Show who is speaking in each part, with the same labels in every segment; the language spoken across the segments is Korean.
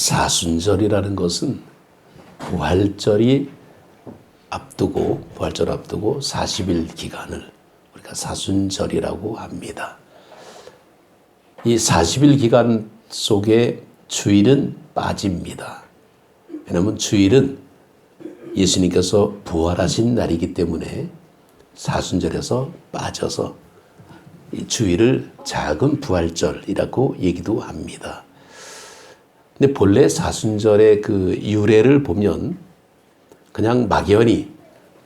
Speaker 1: 사순절이라는 것은 부활절 앞두고 40일 기간을 우리가 사순절이라고 합니다. 이 40일 기간 속에 주일은 빠집니다. 왜냐하면 주일은 예수님께서 부활하신 날이기 때문에 사순절에서 빠져서 이 주일을 작은 부활절이라고 얘기도 합니다. 근데 본래 사순절의 그 유래를 보면 그냥 막연히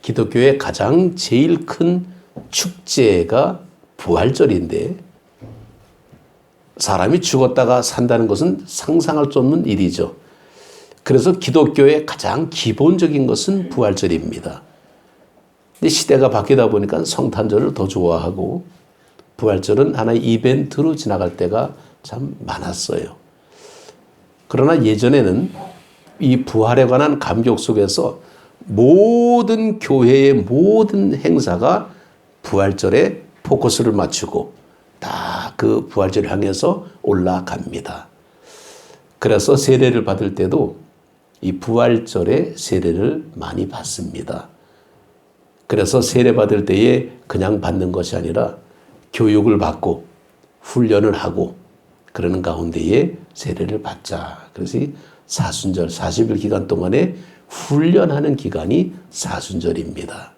Speaker 1: 기독교의 가장 제일 큰 축제가 부활절인데 사람이 죽었다가 산다는 것은 상상할 수 없는 일이죠. 그래서 기독교의 가장 기본적인 것은 부활절입니다. 근데 시대가 바뀌다 보니까 성탄절을 더 좋아하고 부활절은 하나의 이벤트로 지나갈 때가 참 많았어요. 그러나 예전에는 이 부활에 관한 감격 속에서 모든 교회의 모든 행사가 부활절에 포커스를 맞추고 다 그 부활절을 향해서 올라갑니다. 그래서 세례를 받을 때도 이 부활절에 세례를 많이 받습니다. 그래서 세례 받을 때에 그냥 받는 것이 아니라 교육을 받고 훈련을 하고 그러는 가운데에 세례를 받자. 그래서 이 사순절 40일 기간 동안에 훈련하는 기간이 사순절입니다.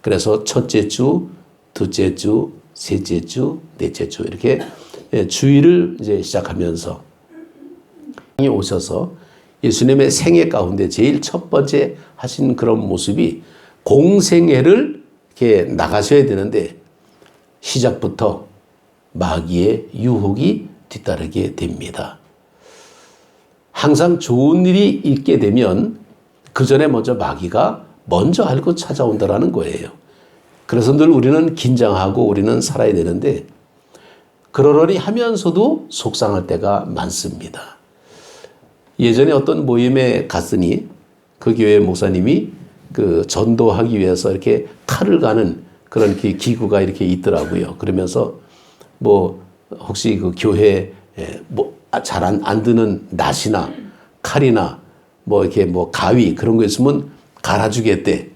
Speaker 1: 그래서 첫째 주, 둘째 주, 셋째 주, 넷째 주 이렇게 주일을 이제 시작하면서 오셔서 예수님의 생애 가운데 제일 첫 번째 하신 그런 모습이 공생애를 이렇게 나가셔야 되는데 시작부터 마귀의 유혹이 뒤따르게 됩니다. 항상 좋은 일이 있게 되면 그 전에 먼저 마귀가 먼저 알고 찾아온다라는 거예요. 그래서 늘 우리는 긴장하고 우리는 살아야 되는데 그러려니 하면서도 속상할 때가 많습니다. 예전에 어떤 모임에 갔으니 그 교회 목사님이 그 전도하기 위해서 이렇게 칼을 가는 그런 기구가 이렇게 있더라고요. 그러면서 뭐 혹시 그 교회에 뭐 잘 안 드는 낫이나 칼이나 뭐 이렇게 뭐 가위 그런 거 있으면 갈아주겠대.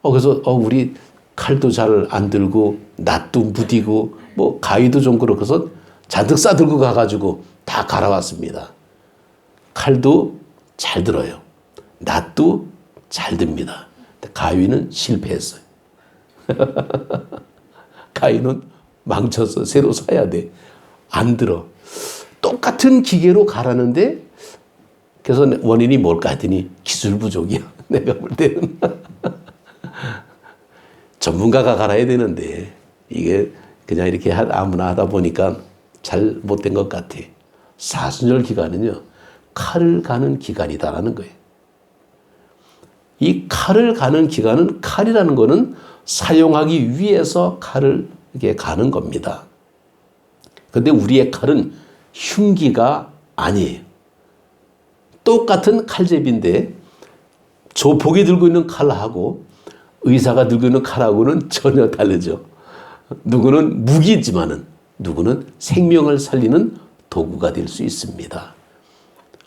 Speaker 1: 그래서 우리 칼도 잘 안 들고 낫도 무디고 뭐 가위도 좀 그렇고 해서 잔뜩 싸들고 가가지고 다 갈아왔습니다. 칼도 잘 들어요. 낫도 잘 듭니다. 가위는 실패했어요. 가위는 망쳐서 새로 사야 돼. 안 들어. 똑같은 기계로 갈았는데 그래서 원인이 뭘까 했더니 기술 부족이야. 내가 볼 때는. 전문가가 갈아야 되는데 이게 그냥 이렇게 아무나 하다 보니까 잘 못된 것 같아. 사순절 기간은요. 칼을 가는 기간이다라는 거예요. 이 칼을 가는 기간은 칼이라는 거는 사용하기 위해서 칼을 이렇게 가는 겁니다. 그런데 우리의 칼은 흉기가 아니에요. 똑같은 칼제비인데 조폭이 들고 있는 칼하고 의사가 들고 있는 칼하고는 전혀 다르죠. 누구는 무기지만은 누구는 생명을 살리는 도구가 될 수 있습니다.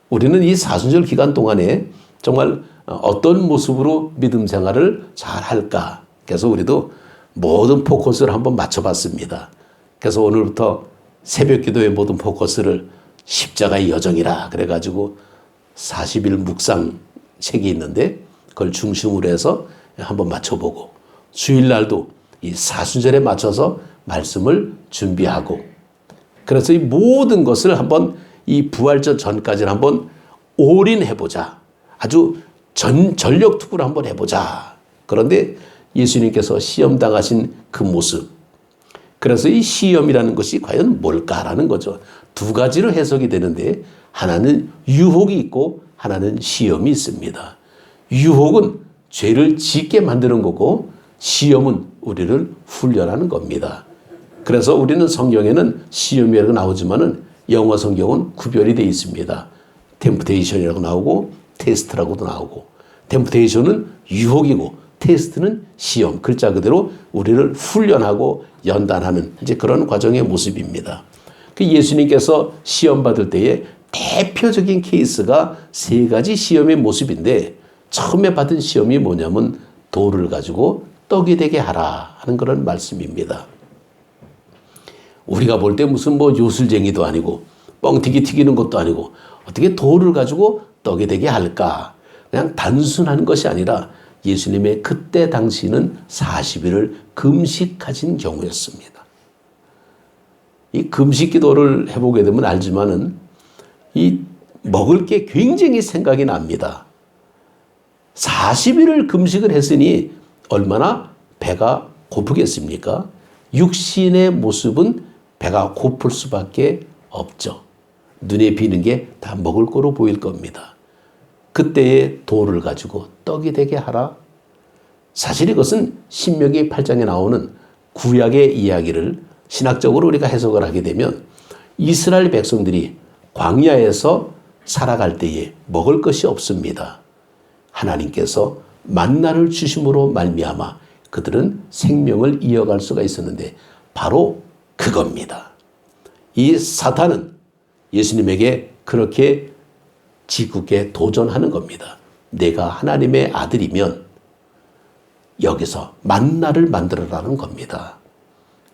Speaker 1: 우리는 이 사순절 기간 동안에 정말 어떤 모습으로 믿음 생활을 잘 할까? 그래서 우리도 모든 포커스를 한번 맞춰봤습니다. 그래서 오늘부터 새벽 기도의 모든 포커스를 십자가의 여정이라 그래가지고 40일 묵상 책이 있는데 그걸 중심으로 해서 한번 맞춰보고 주일날도 이 사순절에 맞춰서 말씀을 준비하고 그래서 이 모든 것을 한번 이 부활절 전까지는 한번 올인해보자. 아주 전력 투구를 한번 해보자. 그런데 예수님께서 시험당하신 그 모습. 그래서 이 시험이라는 것이 과연 뭘까라는 거죠. 두 가지로 해석이 되는데 하나는 유혹이 있고 하나는 시험이 있습니다. 유혹은 죄를 짓게 만드는 거고 시험은 우리를 훈련하는 겁니다. 그래서 우리는 성경에는 시험이라고 나오지만은 영어 성경은 구별이 되어 있습니다. 템프테이션이라고 나오고 테스트라고도 나오고 템프테이션은 유혹이고 테스트는 시험. 글자 그대로 우리를 훈련하고 연단하는 이제 그런 과정의 모습입니다. 그 예수님께서 시험 받을 때에 대표적인 케이스가 세 가지 시험의 모습인데 처음에 받은 시험이 뭐냐면 돌을 가지고 떡이 되게 하라 하는 그런 말씀입니다. 우리가 볼 때 무슨 뭐 요술쟁이도 아니고 뻥튀기 튀기는 것도 아니고 어떻게 돌을 가지고 떡이 되게 할까? 그냥 단순한 것이 아니라 예수님의 그때 당시는 40일을 금식하신 경우였습니다. 이 금식 기도를 해보게 되면 알지만은 이 먹을 게 굉장히 생각이 납니다. 40일을 금식을 했으니 얼마나 배가 고프겠습니까? 육신의 모습은 배가 고플 수밖에 없죠. 눈에 비는 게 다 먹을 거로 보일 겁니다. 그때의 돌을 가지고 떡이 되게 하라. 사실 이것은 신명기 8장에 나오는 구약의 이야기를 신학적으로 우리가 해석을 하게 되면 이스라엘 백성들이 광야에서 살아갈 때에 먹을 것이 없습니다. 하나님께서 만나를 주심으로 말미암아 그들은 생명을 이어갈 수가 있었는데 바로 그겁니다. 이 사탄은 예수님에게 그렇게 짓궂게 도전하는 겁니다. 내가 하나님의 아들이면 여기서 만나를 만들어라는 겁니다.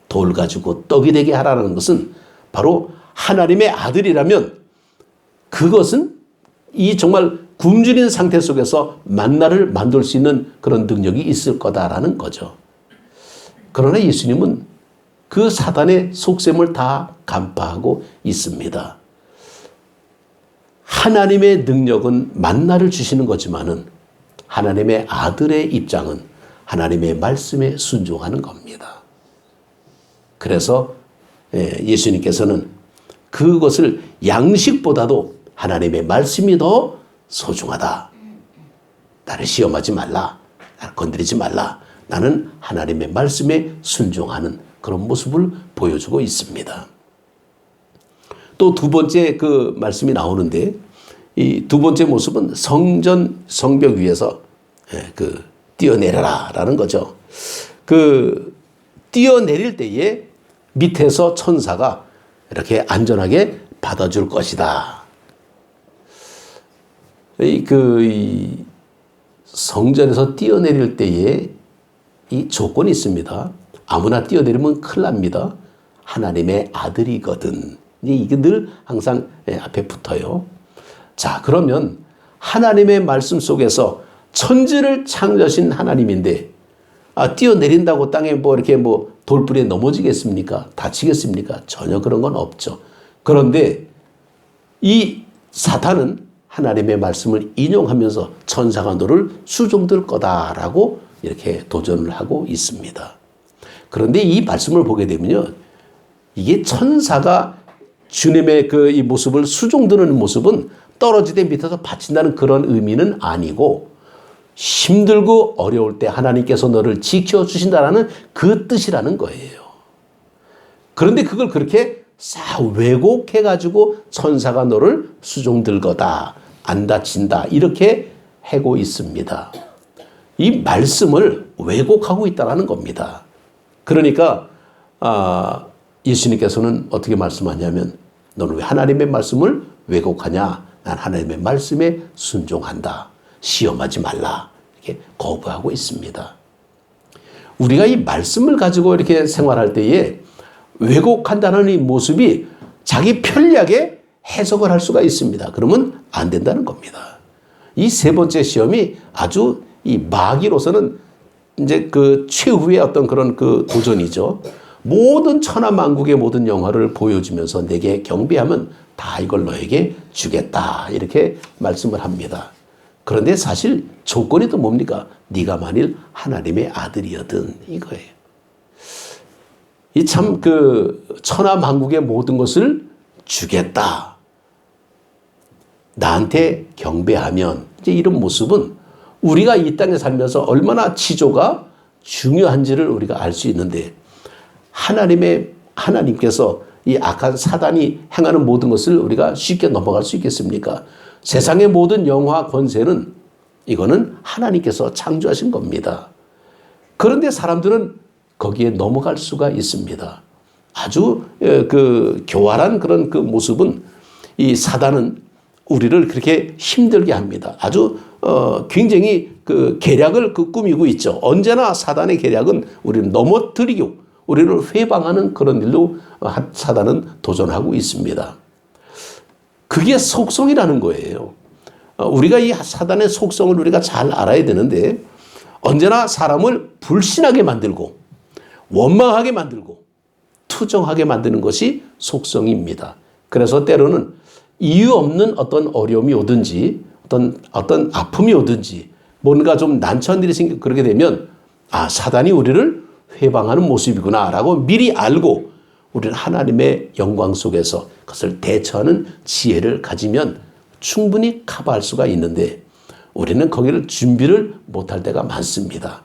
Speaker 1: 돌 가지고 떡이 되게 하라는 것은 바로 하나님의 아들이라면 그것은 이 정말 굶주린 상태 속에서 만나를 만들 수 있는 그런 능력이 있을 거다라는 거죠. 그러나 예수님은 그 사단의 속셈을 다 간파하고 있습니다. 하나님의 능력은 만나를 주시는 거지만은 하나님의 아들의 입장은 하나님의 말씀에 순종하는 겁니다. 그래서 예수님께서는 그것을 양식보다도 하나님의 말씀이 더 소중하다. 나를 시험하지 말라. 나를 건드리지 말라. 나는 하나님의 말씀에 순종하는 그런 모습을 보여주고 있습니다. 또 두 번째 그 말씀이 나오는데 이 두 번째 모습은 성벽 위에서 뛰어내려라라는 거죠. 그 뛰어내릴 때에 밑에서 천사가 이렇게 안전하게 받아줄 것이다. 이 성전에서 뛰어내릴 때에 이 조건이 있습니다. 아무나 뛰어내리면 큰일 납니다. 하나님의 아들이거든. 이게 늘 항상 앞에 붙어요. 자, 그러면 하나님의 말씀 속에서 천지를 창조하신 하나님인데 뛰어내린다고 땅에 이렇게 돌불에 넘어지겠습니까? 다치겠습니까? 전혀 그런 건 없죠. 그런데 이 사탄은 하나님의 말씀을 인용하면서 천사가 너를 수종들 거다라고 이렇게 도전을 하고 있습니다. 그런데 이 말씀을 보게 되면요, 이게 천사가 주님의 이 모습을 수종드는 모습은 떨어지되 밑에서 바친다는 그런 의미는 아니고 힘들고 어려울 때 하나님께서 너를 지켜주신다라는 그 뜻이라는 거예요. 그런데 그걸 그렇게 싹 왜곡해가지고 천사가 너를 수종들 거다, 안 다친다 이렇게 하고 있습니다. 이 말씀을 왜곡하고 있다는 겁니다. 그러니까 예수님께서는 어떻게 말씀하냐면 너는 왜 하나님의 말씀을 왜곡하냐? 난 하나님의 말씀에 순종한다. 시험하지 말라. 이렇게 거부하고 있습니다. 우리가 이 말씀을 가지고 이렇게 생활할 때에 왜곡한다는 이 모습이 자기 편리하게 해석을 할 수가 있습니다. 그러면 안 된다는 겁니다. 이 세 번째 시험이 아주 이 마귀로서는 이제 그 최후의 어떤 그런 그 도전이죠. 모든 천하만국의 모든 영화를 보여주면서 내게 경배하면 다 이걸 너에게 주겠다. 이렇게 말씀을 합니다. 그런데 사실 조건이 또 뭡니까? 네가 만일 하나님의 아들이거든 이거예요. 이 참 천하만국의 모든 것을 주겠다. 나한테 경배하면 이제 이런 모습은 우리가 이 땅에 살면서 얼마나 지조가 중요한지를 우리가 알 수 있는데 하나님께서 이 악한 사단이 행하는 모든 것을 우리가 쉽게 넘어갈 수 있겠습니까? 세상의 모든 영화 권세는 이거는 하나님께서 창조하신 겁니다. 그런데 사람들은 거기에 넘어갈 수가 있습니다. 아주 교활한 그런 그 모습은 이 사단은 우리를 그렇게 힘들게 합니다. 아주 굉장히 그 계략을 꾸미고 있죠. 언제나 사단의 계략은 우리를 넘어뜨리고 우리를 회방하는 그런 일로 사단은 도전하고 있습니다. 그게 속성이라는 거예요. 우리가 이 사단의 속성을 우리가 잘 알아야 되는데 언제나 사람을 불신하게 만들고 원망하게 만들고 투정하게 만드는 것이 속성입니다. 그래서 때로는 이유 없는 어떤 어려움이 오든지 어떤 아픔이 오든지 뭔가 좀 난처한 일이 생기고 그렇게 되면 사단이 우리를 회방하는 모습이구나 라고 미리 알고 우리는 하나님의 영광 속에서 그것을 대처하는 지혜를 가지면 충분히 커버할 수가 있는데 우리는 거기를 준비를 못할 때가 많습니다.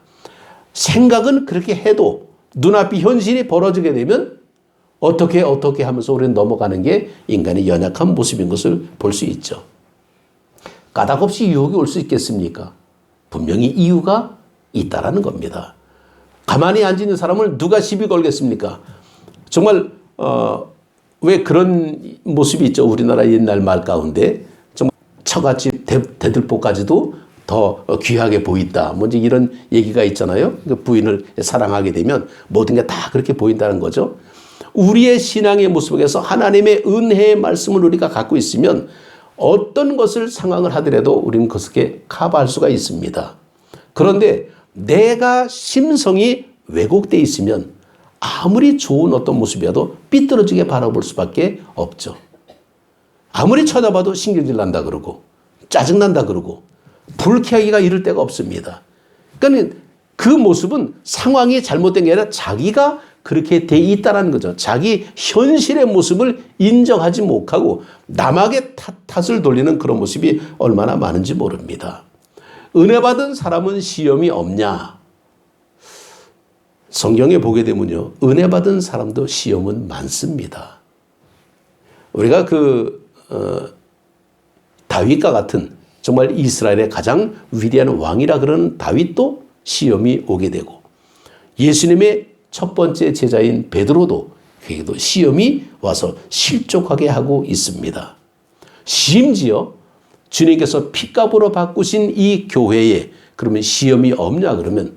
Speaker 1: 생각은 그렇게 해도 눈앞이 현실이 벌어지게 되면 어떻게 하면서 우리는 넘어가는 게 인간의 연약한 모습인 것을 볼 수 있죠. 까닭없이 유혹이 올 수 있겠습니까? 분명히 이유가 있다라는 겁니다. 가만히 앉아 있는 사람을 누가 시비 걸겠습니까? 정말 왜 그런 모습이 있죠. 우리나라 옛날 말 가운데 정말 처갓집 대들보까지도 더 귀하게 보인다. 뭔지 이런 얘기가 있잖아요. 부인을 사랑하게 되면 모든 게 다 그렇게 보인다는 거죠. 우리의 신앙의 모습 속에서 하나님의 은혜의 말씀을 우리가 갖고 있으면 어떤 것을 상황을 하더라도 우리는 그것을 커버할 수가 있습니다. 그런데 내가 심성이 왜곡되어 있으면 아무리 좋은 어떤 모습이라도 삐뚤어지게 바라볼 수밖에 없죠. 아무리 쳐다봐도 신경질 난다 그러고 짜증난다 그러고 불쾌하기가 이를 데가 없습니다. 그러니까 그 모습은 상황이 잘못된 게 아니라 자기가 그렇게 돼 있다는 거죠. 자기 현실의 모습을 인정하지 못하고 남에게 탓을 돌리는 그런 모습이 얼마나 많은지 모릅니다. 은혜 받은 사람은 시험이 없냐? 성경에 보게 되면요. 은혜 받은 사람도 시험은 많습니다. 우리가 다윗과 같은 정말 이스라엘의 가장 위대한 왕이라 그러는 다윗도 시험이 오게 되고 예수님의 첫 번째 제자인 베드로도 그에게도 시험이 와서 실족하게 하고 있습니다. 심지어 주님께서 핏값으로 바꾸신 이 교회에 그러면 시험이 없냐 그러면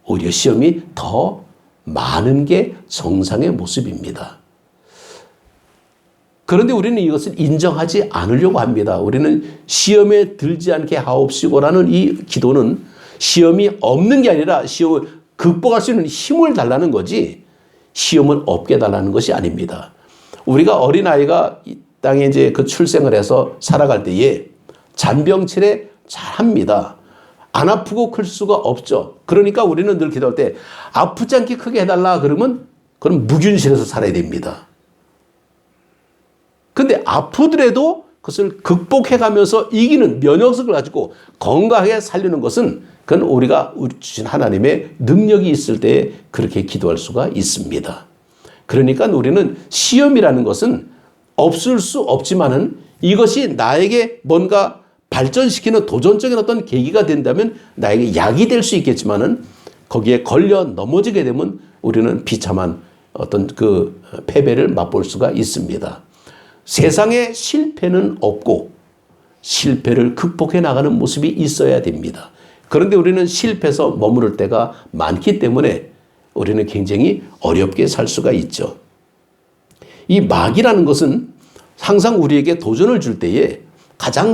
Speaker 1: 오히려 시험이 더 많은 게 정상의 모습입니다. 그런데 우리는 이것을 인정하지 않으려고 합니다. 우리는 시험에 들지 않게 하옵시고라는 이 기도는 시험이 없는 게 아니라 시험을 극복할 수 있는 힘을 달라는 거지 시험을 없게 달라는 것이 아닙니다. 우리가 어린아이가 이 땅에 이제 그 출생을 해서 살아갈 때에 잔병치레 잘합니다. 안 아프고 클 수가 없죠. 그러니까 우리는 늘 기도할 때 아프지 않게 크게 해달라 그러면 그럼 무균실에서 살아야 됩니다. 근데 아프더라도 그것을 극복해가면서 이기는 면역력을 가지고 건강하게 살리는 것은 그건 우리가 주신 하나님의 능력이 있을 때 그렇게 기도할 수가 있습니다. 그러니까 우리는 시험이라는 것은 없을 수 없지만은 이것이 나에게 뭔가 발전시키는 도전적인 어떤 계기가 된다면 나에게 약이 될 수 있겠지만은 거기에 걸려 넘어지게 되면 우리는 비참한 어떤 그 패배를 맛볼 수가 있습니다. 세상에 실패는 없고 실패를 극복해 나가는 모습이 있어야 됩니다. 그런데 우리는 실패해서 머무를 때가 많기 때문에 우리는 굉장히 어렵게 살 수가 있죠. 이 마귀라는 것은 항상 우리에게 도전을 줄 때에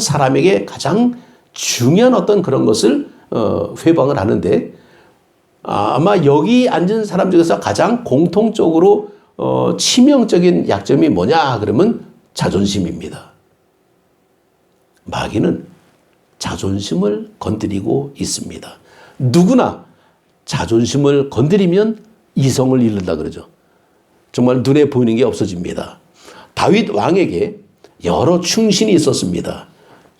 Speaker 1: 사람에게 가장 중요한 어떤 그런 것을 회방을 하는데 아마 여기 앉은 사람 중에서 가장 공통적으로 치명적인 약점이 뭐냐 그러면 자존심입니다. 마귀는 자존심을 건드리고 있습니다. 누구나 자존심을 건드리면 이성을 잃는다 그러죠. 정말 눈에 보이는 게 없어집니다. 다윗 왕에게 여러 충신이 있었습니다.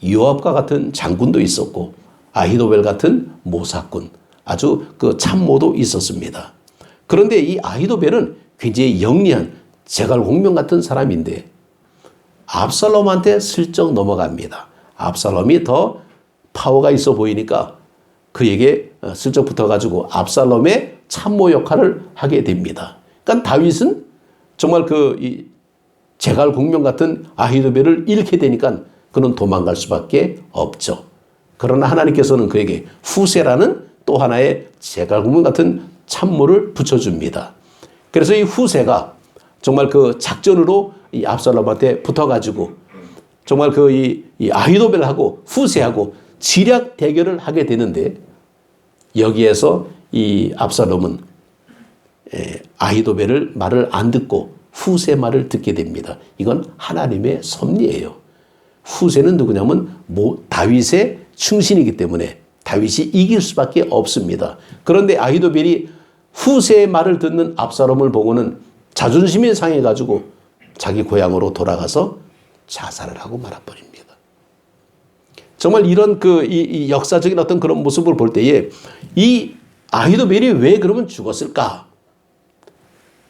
Speaker 1: 요압과 같은 장군도 있었고 아히도벨 같은 모사꾼, 아주 그 참모도 있었습니다. 그런데 이 아히도벨은 굉장히 영리한 제갈공명 같은 사람인데 압살롬한테 슬쩍 넘어갑니다. 압살롬이 더 파워가 있어 보이니까 그에게 슬쩍 붙어가지고 압살롬의 참모 역할을 하게 됩니다. 그러니까 다윗은 정말 제갈 공명 같은 아히도벨을 잃게 되니까 그는 도망갈 수밖에 없죠. 그러나 하나님께서는 그에게 후세라는 또 하나의 제갈 공명 같은 참모를 붙여줍니다. 그래서 이 후세가 정말 그 작전으로 이 압살롬한테 붙어가지고 정말 그 이 아히도벨하고 후세하고 지략 대결을 하게 되는데, 여기에서 이 압살롬은 아히도벨을 말을 안 듣고 후세 말을 듣게 됩니다. 이건 하나님의 섭리예요. 후세는 누구냐면 다윗의 충신이기 때문에 다윗이 이길 수밖에 없습니다. 그런데 아히도벨이 후세의 말을 듣는 압살롬을 보고는 자존심이 상해가지고 자기 고향으로 돌아가서 자살을 하고 말아버립니다. 정말 이런 이 역사적인 어떤 그런 모습을 볼 때에 이 아히도벨이 왜 그러면 죽었을까?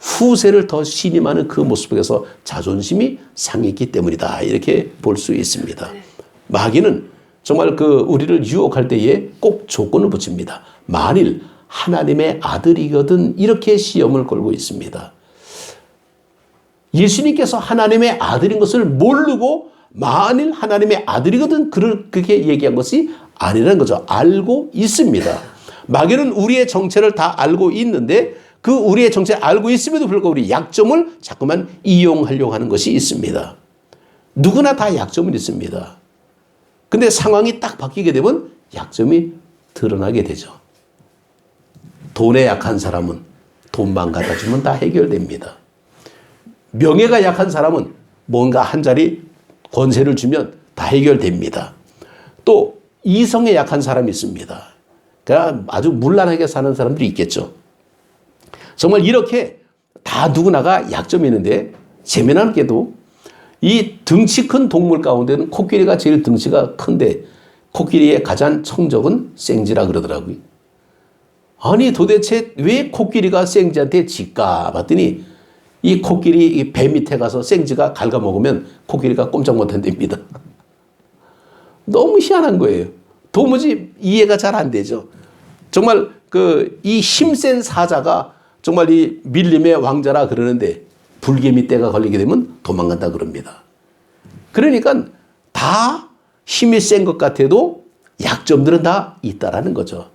Speaker 1: 후세를 더 신임하는 그 모습에서 자존심이 상했기 때문이다. 이렇게 볼 수 있습니다. 마귀는 정말 우리를 유혹할 때에 꼭 조건을 붙입니다. 만일 하나님의 아들이거든, 이렇게 시험을 걸고 있습니다. 예수님께서 하나님의 아들인 것을 모르고 만일 하나님의 아들이거든 그렇게 얘기한 것이 아니라는 거죠. 알고 있습니다. 마귀는 우리의 정체를 다 알고 있는데 그 우리의 정체를 알고 있음에도 불구하고 우리 약점을 자꾸만 이용하려고 하는 것이 있습니다. 누구나 다 약점은 있습니다. 근데 상황이 딱 바뀌게 되면 약점이 드러나게 되죠. 돈에 약한 사람은 돈만 갖다 주면 다 해결됩니다. 명예가 약한 사람은 뭔가 한 자리 권세를 주면 다 해결됩니다. 또 이성에 약한 사람이 있습니다. 그러니까 아주 문란하게 사는 사람들이 있겠죠. 정말 이렇게 다 누구나가 약점이 있는데 재미나게도 이 덩치 큰 동물 가운데는 코끼리가 제일 덩치가 큰데 코끼리의 가장 청적은 생쥐라 그러더라고요. 아니 도대체 왜 코끼리가 생쥐한테 질까 봤더니 이 코끼리 배 밑에 가서 생쥐가 갉아먹으면 코끼리가 꼼짝 못한답니다. 너무 희한한 거예요. 도무지 이해가 잘 안 되죠. 정말 이 힘센 사자가 정말 이 밀림의 왕자라 그러는데 불개미 떼가 걸리게 되면 도망간다 그럽니다. 그러니까 다 힘이 센 것 같아도 약점들은 다 있다라는 거죠.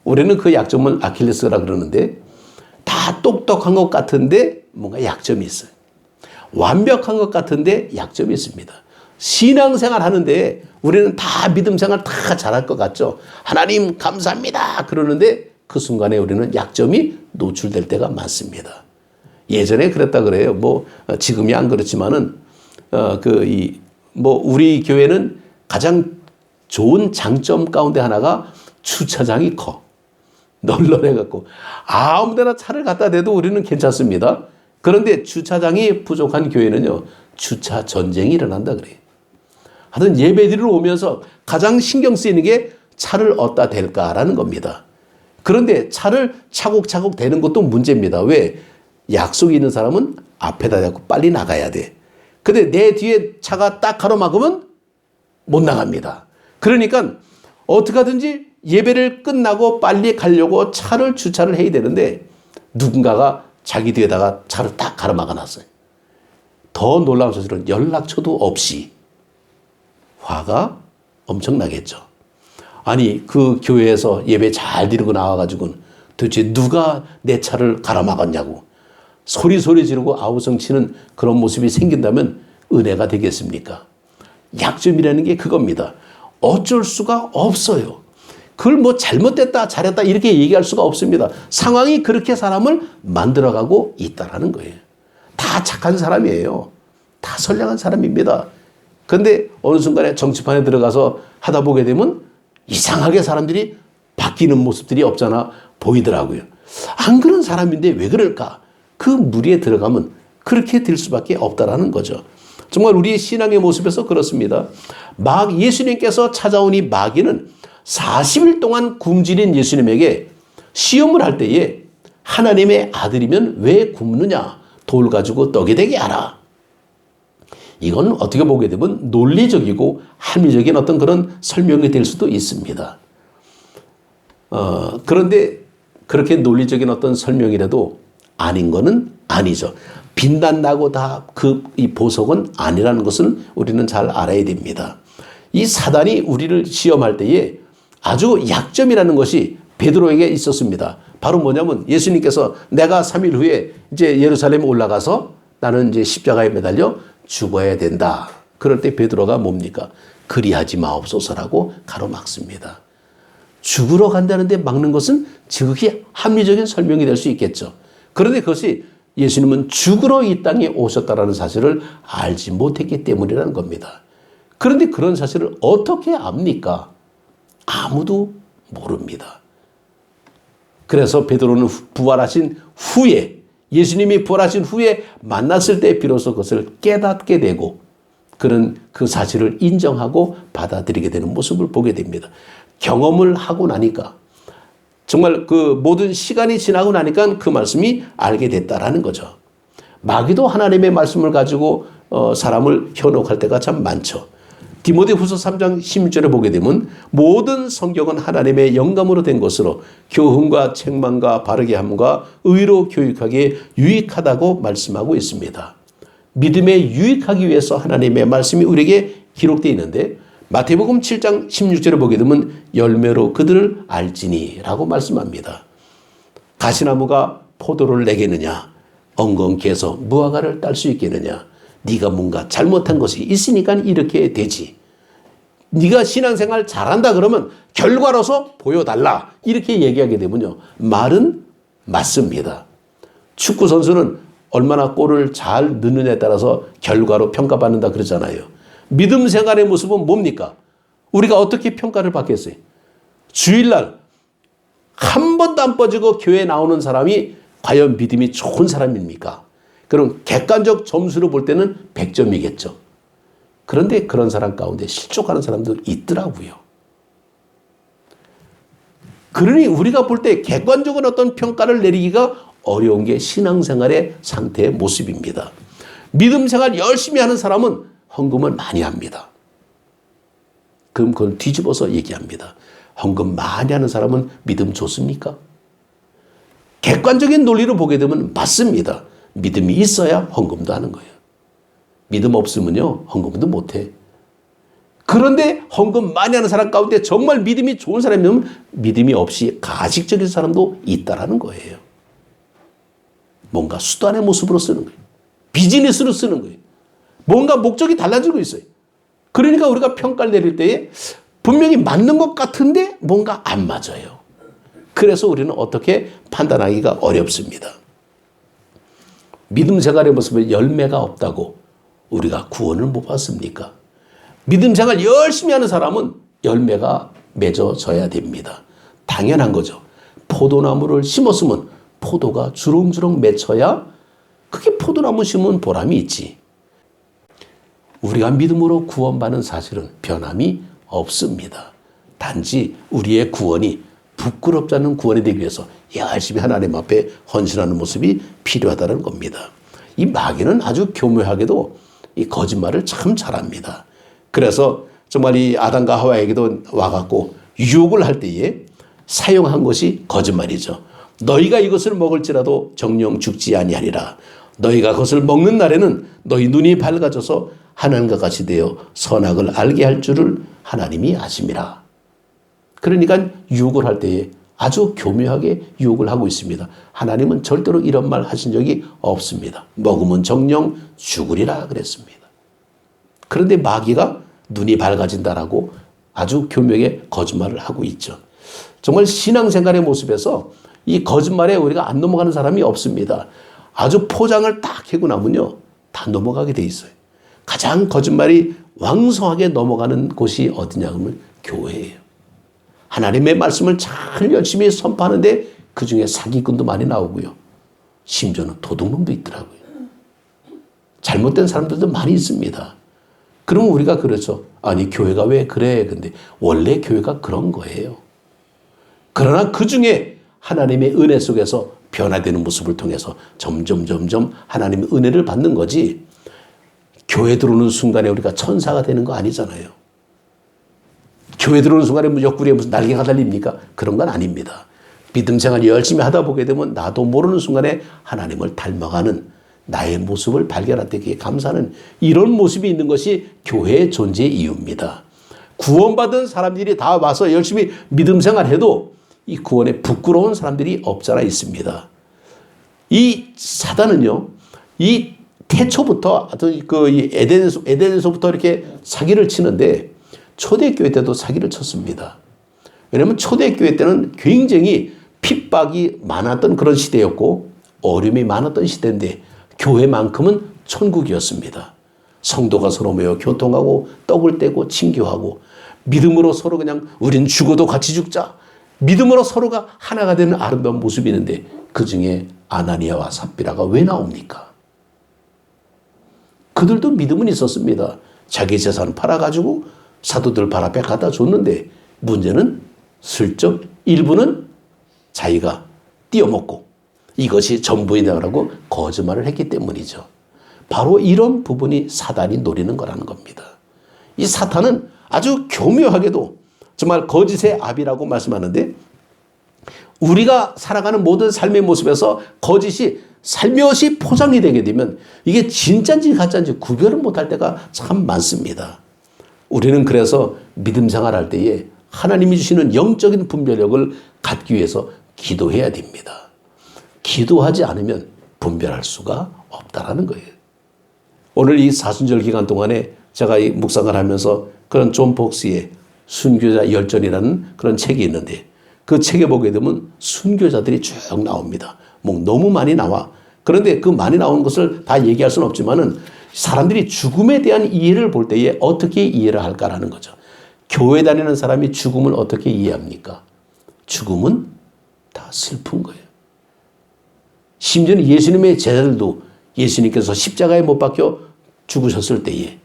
Speaker 1: 우리는 그 약점은 아킬레스라 그러는데 다 똑똑한 것 같은데 뭔가 약점이 있어요. 완벽한 것 같은데 약점이 있습니다. 신앙생활 하는데 우리는 다 믿음생활 다 잘할 것 같죠. 하나님 감사합니다 그러는데 그 순간에 우리는 약점이 노출될 때가 많습니다. 예전에 그랬다 그래요. 지금이 안 그렇지만은 우리 교회는 가장 좋은 장점 가운데 하나가 주차장이 커. 널널해갖고 아무 데나 차를 갖다 대도 우리는 괜찮습니다. 그런데 주차장이 부족한 교회는요, 주차 전쟁이 일어난다 그래요. 하여튼 예배드리러 오면서 가장 신경 쓰이는 게 차를 어디다 댈까라는 겁니다. 그런데 차를 차곡차곡 대는 것도 문제입니다. 왜? 약속이 있는 사람은 앞에다 대고 빨리 나가야 돼. 근데 내 뒤에 차가 딱 가로막으면 못 나갑니다. 그러니까 어떻게 하든지 예배를 끝나고 빨리 가려고 차를 주차를 해야 되는데 누군가가 자기 뒤에다가 차를 딱 가로막아 놨어요. 더 놀라운 사실은 연락처도 없이. 화가 엄청나겠죠. 아니 그 교회에서 예배 잘 드리고 나와가지고는 도대체 누가 내 차를 가로막았냐고 소리 지르고 아우성치는 그런 모습이 생긴다면 은혜가 되겠습니까? 약점이라는 게 그겁니다. 어쩔 수가 없어요. 그걸 잘못됐다 잘했다 이렇게 얘기할 수가 없습니다. 상황이 그렇게 사람을 만들어가고 있다라는 거예요. 다 착한 사람이에요. 다 선량한 사람입니다. 그런데 어느 순간에 정치판에 들어가서 하다 보게 되면 이상하게 사람들이 바뀌는 모습들이 없잖아 보이더라고요. 안 그런 사람인데 왜 그럴까? 그 무리에 들어가면 그렇게 될 수밖에 없다라는 거죠. 정말 우리의 신앙의 모습에서 그렇습니다. 예수님께서 찾아온 이 마귀는 40일 동안 굶주린 예수님에게 시험을 할 때에 하나님의 아들이면 왜 굶느냐? 돌 가지고 떡이 되게 하라. 이건 어떻게 보게 되면 논리적이고 합리적인 어떤 그런 설명이 될 수도 있습니다. 그런데 그렇게 논리적인 어떤 설명이라도 아닌 거는 아니죠. 빛난다고 다 이 보석은 아니라는 것은 우리는 잘 알아야 됩니다. 이 사단이 우리를 시험할 때에 아주 약점이라는 것이 베드로에게 있었습니다. 바로 뭐냐면 예수님께서 내가 3일 후에 이제 예루살렘에 올라가서 나는 이제 십자가에 매달려 죽어야 된다. 그럴 때 베드로가 뭡니까? 그리하지 마옵소서라고 가로막습니다. 죽으러 간다는데 막는 것은 지극히 합리적인 설명이 될 수 있겠죠. 그런데 그것이 예수님은 죽으러 이 땅에 오셨다는 사실을 알지 못했기 때문이라는 겁니다. 그런데 그런 사실을 어떻게 압니까? 아무도 모릅니다. 그래서 베드로는 부활하신 후에, 예수님이 부활하신 후에 만났을 때 비로소 그것을 깨닫게 되고 그런 그 사실을 인정하고 받아들이게 되는 모습을 보게 됩니다. 경험을 하고 나니까 정말 그 모든 시간이 지나고 나니까 그 말씀이 알게 됐다라는 거죠. 마귀도 하나님의 말씀을 가지고 사람을 현혹할 때가 참 많죠. 디모데후서 3장 16절에 보게 되면 모든 성경은 하나님의 영감으로 된 것으로 교훈과 책망과 바르게 함과 의로 교육하기에 유익하다고 말씀하고 있습니다. 믿음에 유익하기 위해서 하나님의 말씀이 우리에게 기록되어 있는데 마태복음 7장 16절에 보게 되면 열매로 그들을 알지니 라고 말씀합니다. 가시나무가 포도를 내겠느냐, 엉겅퀴에서 무화과를 딸 수 있겠느냐, 네가 뭔가 잘못한 것이 있으니까 이렇게 되지. 네가 신앙생활 잘한다 그러면 결과로서 보여달라 이렇게 얘기하게 되면요, 말은 맞습니다. 축구 선수는 얼마나 골을 잘 넣느냐에 따라서 결과로 평가받는다 그러잖아요. 믿음 생활의 모습은 뭡니까? 우리가 어떻게 평가를 받겠어요? 주일날 한 번도 안 빠지고 교회에 나오는 사람이 과연 믿음이 좋은 사람입니까? 그럼 객관적 점수로 볼 때는 100점이겠죠. 그런데 그런 사람 가운데 실족하는 사람도 있더라고요. 그러니 우리가 볼 때 객관적인 어떤 평가를 내리기가 어려운 게 신앙생활의 상태의 모습입니다. 믿음 생활 열심히 하는 사람은 헌금을 많이 합니다. 그럼 그건 뒤집어서 얘기합니다. 헌금 많이 하는 사람은 믿음 좋습니까? 객관적인 논리로 보게 되면 맞습니다. 믿음이 있어야 헌금도 하는 거예요. 믿음 없으면요, 헌금도 못해. 그런데 헌금 많이 하는 사람 가운데 정말 믿음이 좋은 사람이면 믿음이 없이 가식적인 사람도 있다라는 거예요. 뭔가 수단의 모습으로 쓰는 거예요. 비즈니스로 쓰는 거예요. 뭔가 목적이 달라지고 있어요. 그러니까 우리가 평가를 내릴 때에 분명히 맞는 것 같은데 뭔가 안 맞아요. 그래서 우리는 어떻게 판단하기가 어렵습니다. 믿음 생활의 모습에 열매가 없다고 우리가 구원을 못 받습니까? 믿음 생활 열심히 하는 사람은 열매가 맺어져야 됩니다. 당연한 거죠. 포도나무를 심었으면 포도가 주렁주렁 맺혀야 그게 포도나무 심은 보람이 있지. 우리가 믿음으로 구원받는 사실은 변함이 없습니다. 단지 우리의 구원이 부끄럽지 않은 구원이 되기 위해서 열심히 하나님 앞에 헌신하는 모습이 필요하다는 겁니다. 이 마귀는 아주 교묘하게도 이 거짓말을 참 잘합니다. 그래서 정말 이 아담과 하와에게도 와갖고 유혹을 할 때에 사용한 것이 거짓말이죠. 너희가 이것을 먹을지라도 정령 죽지 아니하리라. 너희가 그것을 먹는 날에는 너희 눈이 밝아져서 하나님과 같이 되어 선악을 알게 할 줄을 하나님이 아심이라. 그러니까 유혹을 할 때에 아주 교묘하게 유혹을 하고 있습니다. 하나님은 절대로 이런 말 하신 적이 없습니다. 먹으면 정령 죽으리라 그랬습니다. 그런데 마귀가 눈이 밝아진다라고 아주 교묘하게 거짓말을 하고 있죠. 정말 신앙생활의 모습에서 이 거짓말에 우리가 안 넘어가는 사람이 없습니다. 아주 포장을 딱 하고 나면요, 다 넘어가게 돼 있어요. 가장 거짓말이 왕성하게 넘어가는 곳이 어디냐 하면 교회예요. 하나님의 말씀을 잘 열심히 선포하는데 그중에 사기꾼도 많이 나오고요. 심지어는 도둑놈도 있더라고요. 잘못된 사람들도 많이 있습니다. 그러면 우리가 그렇죠. 아니 교회가 왜 그래? 근데 원래 교회가 그런 거예요. 그러나 그중에 하나님의 은혜 속에서 변화되는 모습을 통해서 점점 하나님의 은혜를 받는 거지, 교회 들어오는 순간에 우리가 천사가 되는 거 아니잖아요. 교회 들어오는 순간에 옆구리에 무슨 날개가 달립니까? 그런 건 아닙니다. 믿음 생활 열심히 하다 보게 되면 나도 모르는 순간에 하나님을 닮아가는 나의 모습을 발견할 때 그게 감사하는 이런 모습이 있는 것이 교회의 존재의 이유입니다. 구원받은 사람들이 다 와서 열심히 믿음 생활해도 이 구원에 부끄러운 사람들이 없잖아 있습니다. 이 사단은요, 이 태초부터 이 에덴에서부터 이렇게 사기를 치는데 초대교회 때도 사기를 쳤습니다. 왜냐하면 초대교회 때는 굉장히 핍박이 많았던 그런 시대였고 어려움이 많았던 시대인데 교회만큼은 천국이었습니다. 성도가 서로 모여 교통하고 떡을 떼고 친교하고 믿음으로 서로 그냥 우린 죽어도 같이 죽자. 믿음으로 서로가 하나가 되는 아름다운 모습이 있는데 그중에 아나니아와 삽비라가 왜 나옵니까? 그들도 믿음은 있었습니다. 자기 재산 팔아가지고 사도들 발 앞에 갖다 줬는데 문제는 슬쩍 일부는 자기가 띄어먹고 이것이 전부이라고 거짓말을 했기 때문이죠. 바로 이런 부분이 사단이 노리는 거라는 겁니다. 이 사탄은 아주 교묘하게도 정말 거짓의 압이라고 말씀하는데 우리가 살아가는 모든 삶의 모습에서 거짓이 살며시 포장이 되게 되면 이게 진짜인지 가짜인지 구별을 못할 때가 참 많습니다. 우리는 그래서 믿음 생활할 때에 하나님이 주시는 영적인 분별력을 갖기 위해서 기도해야 됩니다. 기도하지 않으면 분별할 수가 없다라는 거예요. 오늘 이 사순절 기간 동안에 제가 이 묵상을 하면서 그런 존 폭스의 순교자 열전이라는 그런 책이 있는데 그 책에 보게 되면 순교자들이 쭉 나옵니다. 뭐 너무 많이 나와. 그런데 그 많이 나오는 것을 다 얘기할 수는 없지만은 사람들이 죽음에 대한 이해를 볼 때에 어떻게 이해를 할까라는 거죠. 교회 다니는 사람이 죽음을 어떻게 이해합니까? 죽음은 다 슬픈 거예요. 심지어는 예수님의 제자들도 예수님께서 십자가에 못 박혀 죽으셨을 때에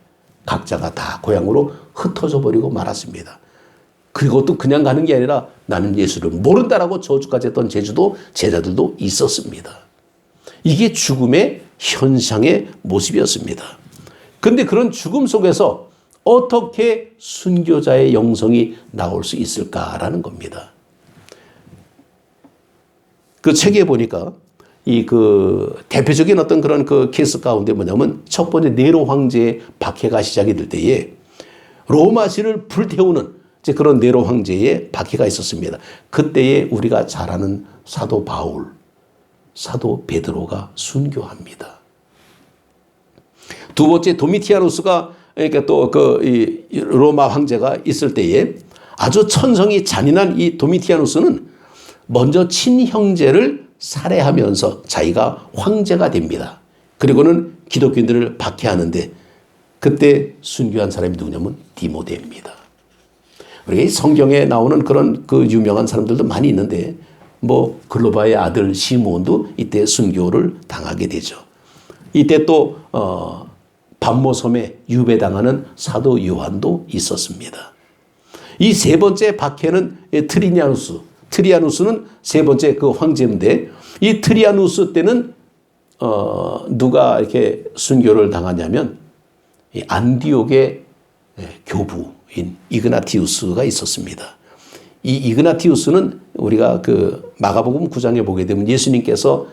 Speaker 1: 각자가 다 고향으로 흩어져 버리고 말았습니다. 그것도 그냥 가는 게 아니라 나는 예수를 모른다라고 저주까지 했던 제자들도 있었습니다. 이게 죽음의 현상의 모습이었습니다. 그런데 그런 죽음 속에서 어떻게 순교자의 영성이 나올 수 있을까라는 겁니다. 그 책에 보니까 이 대표적인 어떤 그런 케이스 가운데 뭐냐면 첫 번째 네로 황제의 박해가 시작이 될 때에 로마시를 불태우는 이제 그런 네로 황제의 박해가 있었습니다. 그때에 우리가 잘 아는 사도 바울, 사도 베드로가 순교합니다. 두 번째 도미티아누스가 그러니까 또 로마 황제가 있을 때에 아주 천성이 잔인한 이 도미티아누스는 먼저 친형제를 살해하면서 자기가 황제가 됩니다. 그리고는 기독교인들을 박해하는데 그때 순교한 사람이 누구냐면 디모데입니다. 우리가 성경에 나오는 그런 유명한 사람들도 많이 있는데 뭐 글로바의 아들 시므온도 이때 순교를 당하게 되죠. 이때 또 반모섬에 유배당하는 사도 요한도 있었습니다. 이 세 번째 박해는 트리아누스는 세 번째 황제인데 이 트리아누스 때는 누가 이렇게 순교를 당하냐면 이 안디옥의 교부인 이그나티우스가 있었습니다. 이 이그나티우스는 우리가 마가복음 9장에 보게 되면 예수님께서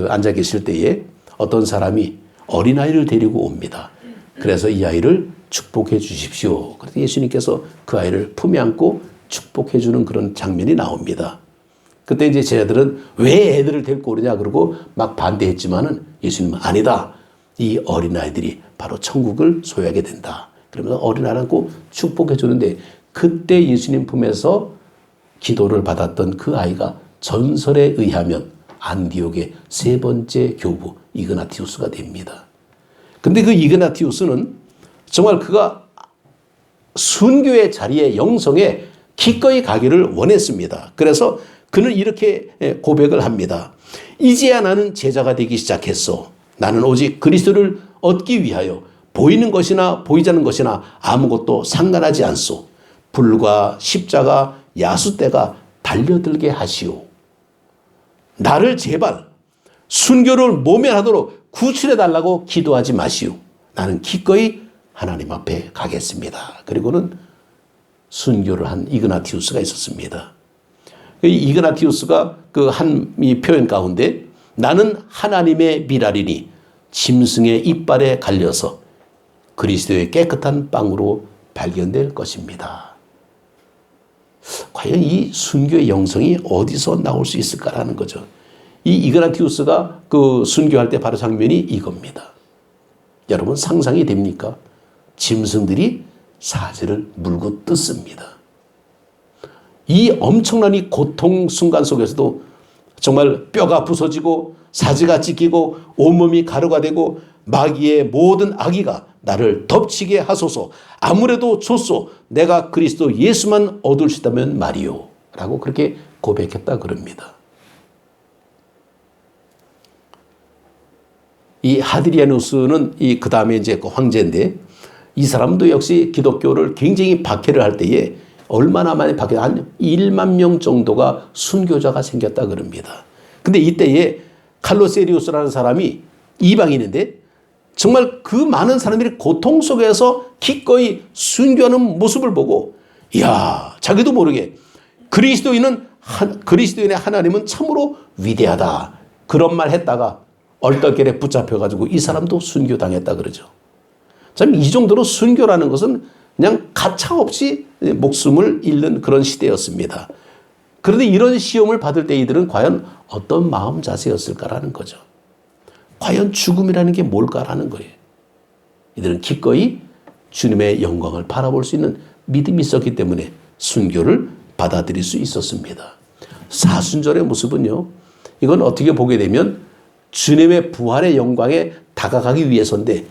Speaker 1: 앉아 계실 때에 어떤 사람이 어린아이를 데리고 옵니다. 그래서 이 아이를 축복해 주십시오. 그래서 예수님께서 그 아이를 품에 안고 축복해 주는 그런 장면이 나옵니다. 그때 이제 제자들은 왜 애들을 데리고 오느냐 그러고 막 반대했지만은 예수님은 아니다. 이 어린아이들이 바로 천국을 소유하게 된다. 그러면서 어린아이를 안고 축복해 주는데 그때 예수님 품에서 기도를 받았던 그 아이가 전설에 의하면 안디옥의 세 번째 교부 이그나티우스가 됩니다. 근데 그 이그나티우스는 정말 그가 순교의 자리에 영성에 기꺼이 가기를 원했습니다. 그래서 그는 이렇게 고백을 합니다. 이제야 나는 제자가 되기 시작했어. 나는 오직 그리스도를 얻기 위하여 보이는 것이나 보이지 않는 것이나 아무것도 상관하지 않소. 불과 십자가 야수떼가 달려들게 하시오. 나를 제발 순교를 모면하도록 구출해달라고 기도하지 마시오. 나는 기꺼이 하나님 앞에 가겠습니다. 그리고는 순교를 한 이그나티우스가 있었습니다. 이 이그나티우스가 이 표현 가운데 나는 하나님의 미랄이니 짐승의 이빨에 갈려서 그리스도의 깨끗한 빵으로 발견될 것입니다. 과연 이 순교의 영성이 어디서 나올 수 있을까라는 거죠. 이 이그나티우스가 그 순교할 때 바로 장면이 이겁니다. 여러분 상상이 됩니까? 짐승들이 사제를 물고 뜯습니다. 이 엄청난 이 고통 순간 속에서도 정말 뼈가 부서지고 사지가 찢기고 온몸이 가루가 되고 마귀의 모든 악의가 나를 덮치게 하소서. 아무래도 좋소. 내가 그리스도 예수만 얻을 수 있다면 말이요. 라고 그렇게 고백했다 그럽니다. 이 하드리아누스는 그 다음에 이제 그 황제인데 이 사람도 역시 기독교를 굉장히 박해를 할 때에 얼마나 많이 박해, 한 1만 명 정도가 순교자가 생겼다 그럽니다. 근데 이때에 칼로세리우스라는 사람이 이방인인데 정말 그 많은 사람들이 고통 속에서 기꺼이 순교하는 모습을 보고 이야 자기도 모르게 그리스도인의 하나님은 참으로 위대하다 그런 말 했다가 얼떨결에 붙잡혀가지고 이 사람도 순교당했다 그러죠. 참 이 정도로 순교라는 것은 그냥 가차없이 목숨을 잃는 그런 시대였습니다. 그런데 이런 시험을 받을 때 이들은 과연 어떤 마음 자세였을까라는 거죠. 과연 죽음이라는 게 뭘까라는 거예요. 이들은 기꺼이 주님의 영광을 바라볼 수 있는 믿음이 있었기 때문에 순교를 받아들일 수 있었습니다. 사순절의 모습은요. 이건 어떻게 보게 되면 주님의 부활의 영광에 다가가기 위해서인데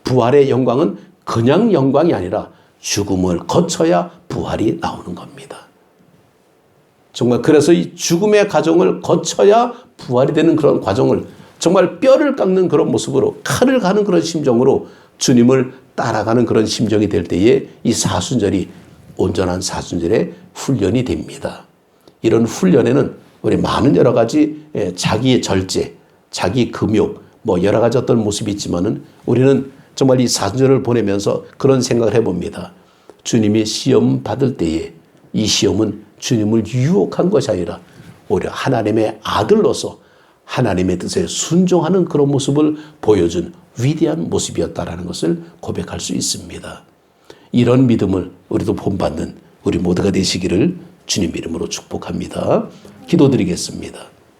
Speaker 1: 부활의 영광은 그냥 영광이 아니라 죽음을 거쳐야 부활이 나오는 겁니다. 정말 그래서 이 죽음의 과정을 거쳐야 부활이 되는 그런 과정을 정말 뼈를 깎는 그런 모습으로 칼을 가는 그런 심정으로 주님을 따라가는 그런 심정이 될 때에 이 사순절이 온전한 사순절의 훈련이 됩니다. 이런 훈련에는 우리 많은 여러 가지 자기의 절제, 자기 금욕, 뭐 여러 가지 어떤 모습이 있지만은 우리는 정말 이 사순절을 보내면서 그런 생각을 해봅니다. 주님이 시험 받을 때에 이 시험은 주님을 유혹한 것이 아니라 오히려 하나님의 아들로서 하나님의 뜻에 순종하는 그런 모습을 보여준 위대한 모습이었다라는 것을 고백할 수 있습니다. 이런 믿음을 우리도 본받는 우리 모두가 되시기를 주님 이름으로 축복합니다. 기도드리겠습니다.